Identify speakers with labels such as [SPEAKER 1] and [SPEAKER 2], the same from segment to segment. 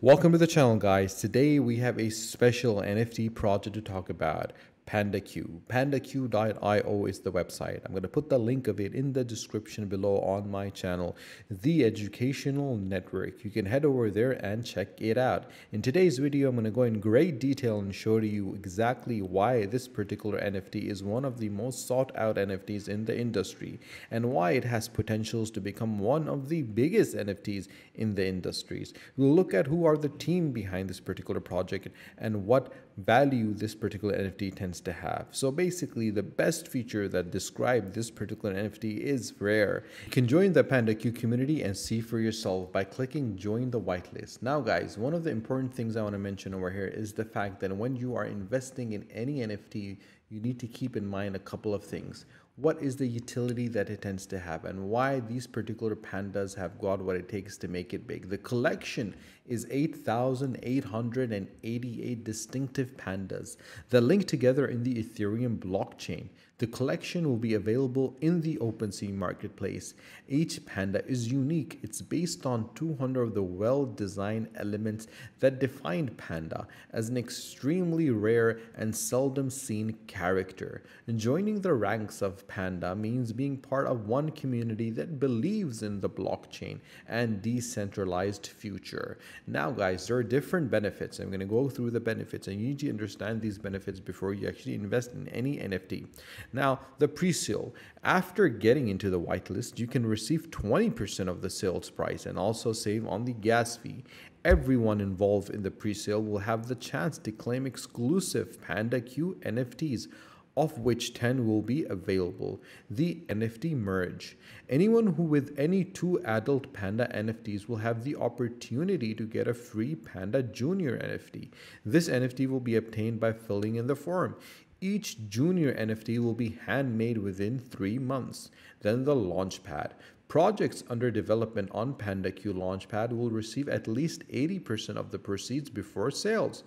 [SPEAKER 1] Welcome to the channel, guys. Today we have a special NFT project to talk about. PandaQ. PandaQ.io is the website. I'm going to put the link of it in the description below on my channel, The Educational Network. You can head over there and check it out. In today's video, I'm going to go in great detail and show you exactly why this particular NFT is one of the most sought out NFTs in the industry and why it has potentials to become one of the biggest NFTs in the industries. We'll look at who are the team behind this particular project and what value this particular NFT tends to have. So basically, the best feature that describes this particular NFT is rare. You can join the PandaQ community and see for yourself by clicking join the whitelist. Now guys, one of the important things I want to mention over here is the fact that when you are investing in any NFT, you need to keep in mind a couple of things. What is the utility that it tends to have and why these particular pandas have got what it takes to make it big. The collection is 8,888 distinctive pandas that link together in the Ethereum blockchain. The collection will be available in the Opensea marketplace. Each panda is unique. It's based on 200 of the well-designed elements that define Panda as an extremely rare and seldom seen character. And joining the ranks of Panda means being part of one community that believes in the blockchain and decentralized future. Now guys, there are different benefits. I'm going to go through the benefits and you need to understand these benefits before you actually invest in any NFT. Now, the pre-sale. After getting into the whitelist, you can receive 20% of the sales price and also save on the gas fee. Everyone involved in the pre-sale will have the chance to claim exclusive PandaQ NFTs, of which 10 will be available. The NFT merge. Anyone who with any 2 adult Panda NFTs will have the opportunity to get a free Panda Junior NFT. This NFT will be obtained by filling in the form. Each junior NFT will be handmade within 3 months. Then the Launchpad. Projects under development on PandaQ Launchpad will receive at least 80% of the proceeds before sales.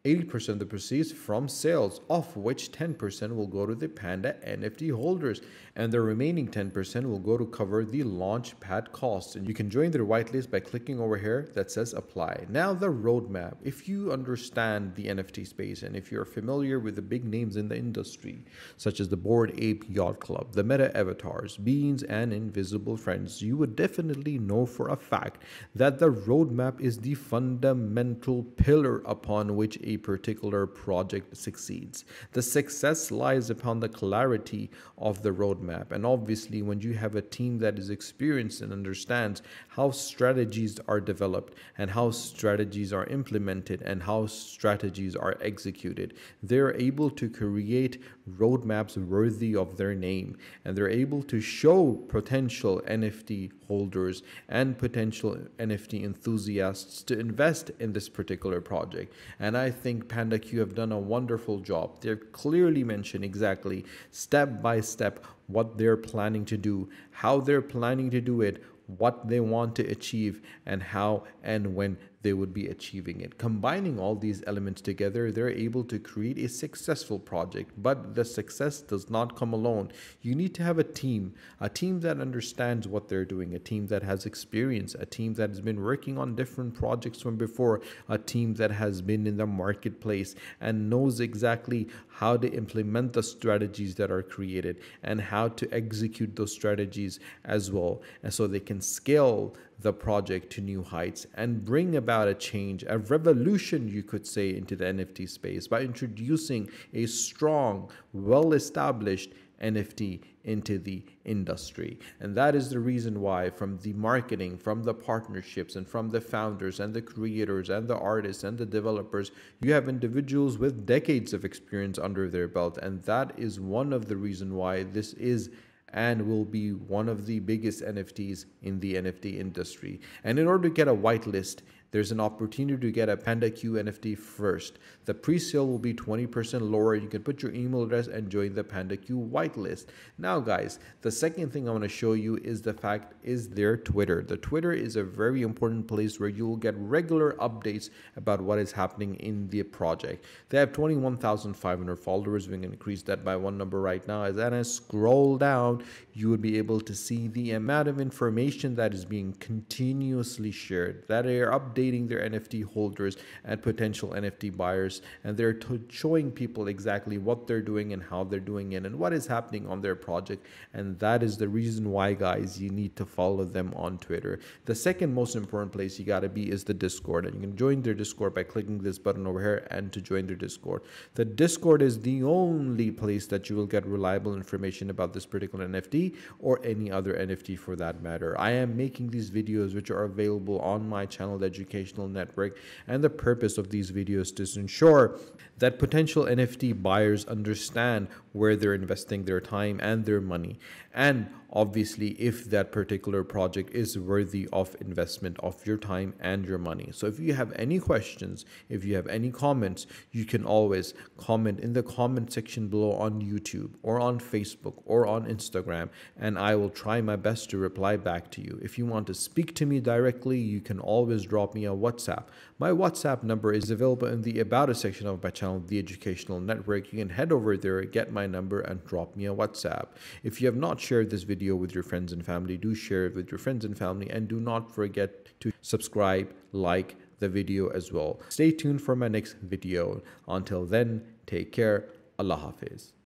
[SPEAKER 1] 80% of the proceeds from sales, of which 10% will go to the Panda NFT holders, and the remaining 10% will go to cover the Launchpad costs. And you can join their whitelist by clicking over here that says apply. Now the roadmap. If you understand the NFT space and if you're familiar with the big names in the industry, such as the Bored Ape Yacht Club, the Meta Avatars, Beans, and Invisible Friends, you would definitely know for a fact that the roadmap is the fundamental pillar upon which a particular project succeeds. The success lies upon the clarity of the roadmap. And obviously, when you have a team that is experienced and understands how strategies are developed and how strategies are implemented and how strategies are executed, they're able to create roadmaps worthy of their name. And they're able to show potential NFT holders and potential NFT enthusiasts to invest in this particular project. And I think PandaQ have done a wonderful job. They've clearly mentioned exactly step by step what they're planning to do, how they're planning to do it, what they want to achieve, and how and when they would be achieving it. Combining all these elements together, they're able to create a successful project. But the success does not come alone. You need to have a team that understands what they're doing, a team that has experience, a team that has been working on different projects from before, a team that has been in the marketplace and knows exactly how to implement the strategies that are created and how to execute those strategies as well. And so they can scale the project to new heights and bring about a change, a revolution, you could say, into the NFT space by introducing a strong, well-established NFT into the industry. And that is the reason why, from the marketing, from the partnerships, and from the founders and the creators and the artists and the developers, you have individuals with decades of experience under their belt. And that is one of the reasons why this is and will be one of the biggest NFTs in the NFT industry. And in order to get a whitelist, there's an opportunity to get a PandaQ NFT first. The pre-sale will be 20% lower. You can put your email address and join the PandaQ whitelist. Now guys, the second thing I want to show you is their Twitter. The Twitter is a very important place where you will get regular updates about what is happening in the project. They have 21,500 followers. We can increase that by one number right now. As I scroll down, you would be able to see the amount of information that is being continuously shared, that are updated updating their NFT holders and potential NFT buyers, and they're showing people exactly what they're doing and how they're doing it and what is happening on their project. And that is the reason why, guys, you need to follow them on Twitter. The second most important place you got to be is the Discord, and you can join their Discord by clicking this button over here and to join their Discord. The Discord is the only place that you will get reliable information about this particular NFT or any other NFT for that matter. I am making these videos which are available on my channel, the Educational Network, and the purpose of these videos is to ensure that potential NFT buyers understand where they're investing their time and their money, and obviously if that particular project is worthy of investment of your time and your money. So if you have any questions, if you have any comments, you can always comment in the comment section below on YouTube or on Facebook or on Instagram, and I will try my best to reply back to you. If you want to speak to me directly, you can always drop me a WhatsApp. My WhatsApp number is available in the About Us section of my channel, The Educational Network. You can head over there, get my number, and drop me a WhatsApp. If you have not shared this video with your friends and family, do share it with your friends and family, and do not forget to subscribe, like the video as well. Stay tuned for my next video. Until then, take care. Allah Hafiz.